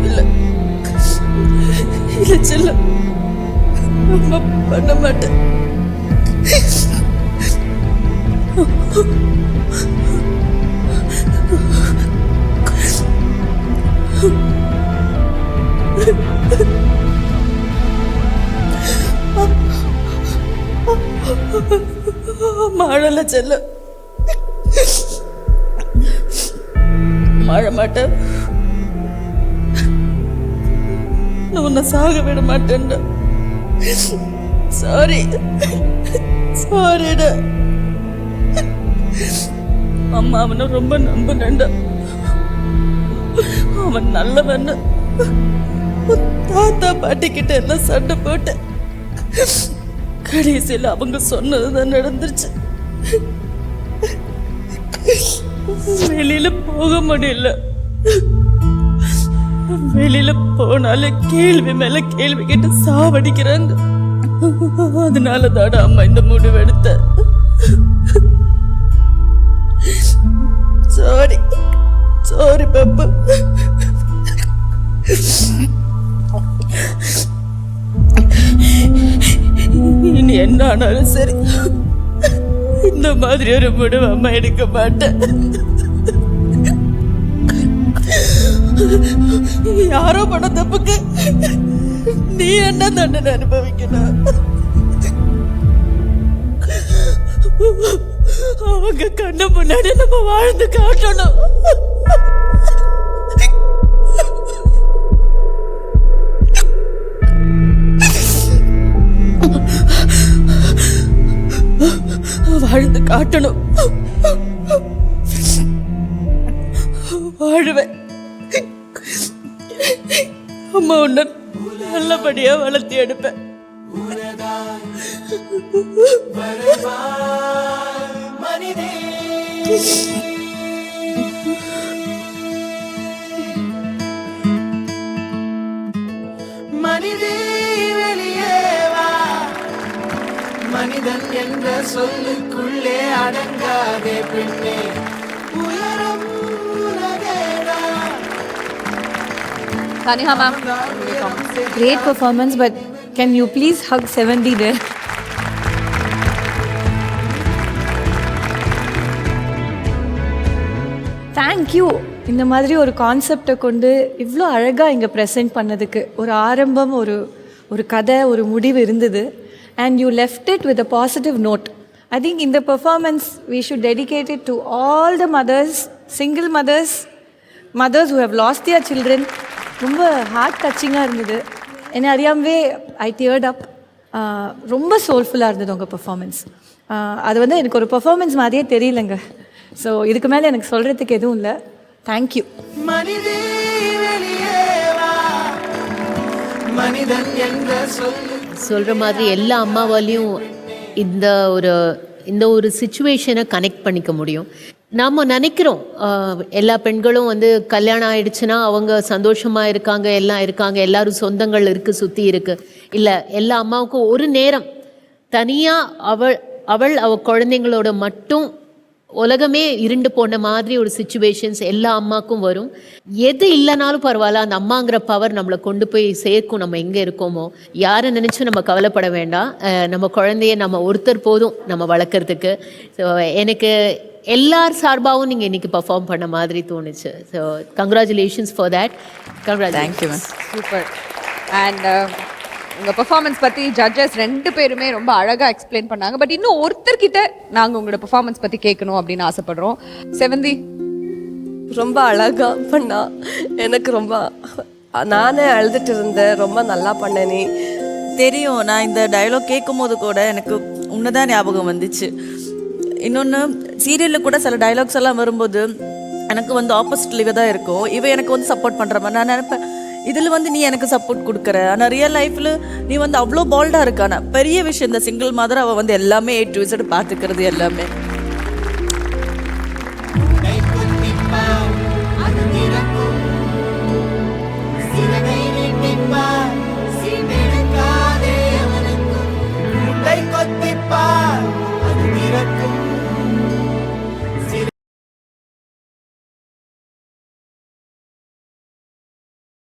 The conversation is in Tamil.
இல்லை இல்லை செல்லம், அம்மா பண்ண மாட்டேன். மழல செல்லம், மழை மாட்டேன். நான் உன்னை சாக விட மாட்டேன்டா. சாரி சாரிடா. அம்மா அவனை ரொம்ப நம்பினேன்டா. அவன் நல்லவன். தாத்தா பாட்டி கிட்ட எல்லாம் சண்டை போட்டேன். கடைசியில் அவங்க சொன்னதுதான் நடந்துருச்சு. வெளியில போக முடியல. வெளியில போனாலே கேள்வி மேல கேள்வி கேட்டு சாவடிக்கிறாங்க. அதனாலதாட அம்மா இந்த முடிவு எடுத்த. சாரி சாரி பாப்பா. இனி என்ன ஆனாலும் சரி, இந்த மாதிரி ஒரு முடிவு அம்மா எடுக்க மாட்டேன். யாரோ பண்ண தப்புக்கு நீ என்ன தண்டனை அனுபவிக்கணும்? அவங்க கண்ணு முன்னாடி நம்ம வாழ்ந்து காட்டணும். வாழ்ந்து காட்டணும். வாழ்வேன். அம்மா உன்னை நல்லபடியா வளர்த்தி எடுப்பேன். மனிதே வெளியே வா, மனிதன் என்ற சொல்லுக்குள்ளே அடங்காதே பெண்ணே, உயரம் உலகேடா. Saniha ma'am, great performance, but can you please hug 70 there? Thank you. இந்த மாதிரி ஒரு கான்செப்டை கொண்டு இவ்வளோ அழகாக இங்கே ப்ரெசென்ட் பண்ணதுக்கு ஒரு ஆரம்பம், ஒரு கதை, ஒரு முடிவு இருந்தது. And you left it with a positive note. I think in the performance we should dedicate it to all the mothers, single mothers, mothers who have lost their children. ரொம்ப ஹார்ட் டச்சிங்காக இருந்தது. என்னை அறியாமவே ஐ டியர்ட் அப். ரொம்ப சோல்ஃபுல்லாக இருந்தது உங்கள் பெர்ஃபார்மன்ஸ். அது வந்து எனக்கு ஒரு பெர்ஃபார்மன்ஸ் மாதிரியே தெரியலங்க. ஸோ இதுக்கு மேலே எனக்கு சொல்கிறதுக்கு எதுவும் இல்லை. தேங்க்யூ. சொல்கிற மாதிரி எல்லா அம்மாவாலையும் இந்த ஒரு சிச்சுவேஷனை கனெக்ட் பண்ணிக்க முடியும். நாம் நினைக்கிறோம் எல்லா பெண்களும் வந்து கல்யாணம் ஆயிடுச்சுன்னா அவங்க சந்தோஷமாக இருக்காங்க, எல்லாம் இருக்காங்க, எல்லாரும் சொந்தங்கள் இருக்குது, சுற்றி இருக்குது. இல்லை, எல்லா அம்மாவுக்கும் ஒரு நேரம் தனியாக அவள் குழந்தைங்களோட மட்டும் உலகமே இருண்டு போன மாதிரி ஒரு சிச்சுவேஷன்ஸ் எல்லா அம்மாவுக்கும் வரும். எது இல்லைனாலும் பரவாயில்ல, அந்த அம்மாங்கிற பவர் நம்மளை கொண்டு போய் சேர்க்கும். நம்ம எங்கே இருக்கோமோ யாரை நினச்சும் நம்ம கவலைப்பட வேண்டாம். நம்ம குழந்தைய நம்ம ஒருத்தர் போதும் நம்ம வளர்க்குறதுக்கு. ஸோ எனக்கு எல்லார் சார்பாகவும் நீங்கள் இன்றைக்கி பர்ஃபார்ம் பண்ண மாதிரி தோணுச்சு. So congratulations for that. Thank you ma'am. Super. And உங்கள் பெர்ஃபார்மன்ஸ் பற்றி ஜட்ஜஸ் 2 பேருமே ரொம்ப அழகாக எக்ஸ்பிளைன் பண்ணாங்க. பட் இன்னும் ஒருத்தர்கிட்ட நாங்கள் உங்களோட பெர்ஃபார்மன்ஸ் பற்றி கேட்கணும் அப்படின்னு ஆசைப்படுறோம். செவந்தி ரொம்ப அழகா பண்ணா. எனக்கு ரொம்ப, நானே அழுதுட்டு இருந்தேன். ரொம்ப நல்லா பண்ண நீ. தெரியும், நான் இந்த டயலாக் கேட்கும் போது கூட எனக்கு உன்னதான் ஞாபகம் வந்துச்சு. இன்னொன்று, சீரியலில் கூட சில டைலாக்ஸ் எல்லாம் வரும்போது எனக்கு வந்து ஆப்போசிட்ல இவ தான் இருக்கும். இவ எனக்கு வந்து சப்போர்ட் பண்ணுற மாதிரி நான் நினைப்பேன். இதில் வந்து நீ எனக்கு சப்போர்ட் கொடுக்குற. ஆனால் ரியல் லைஃப்பில் நீ வந்து அவ்வளோ போல்டாக இருக்கான பெரிய விஷயம். இந்த சிங்கிள் மாதிரி அவள் வந்து எல்லாமே A to Z பார்த்துக்கிறது எல்லாமே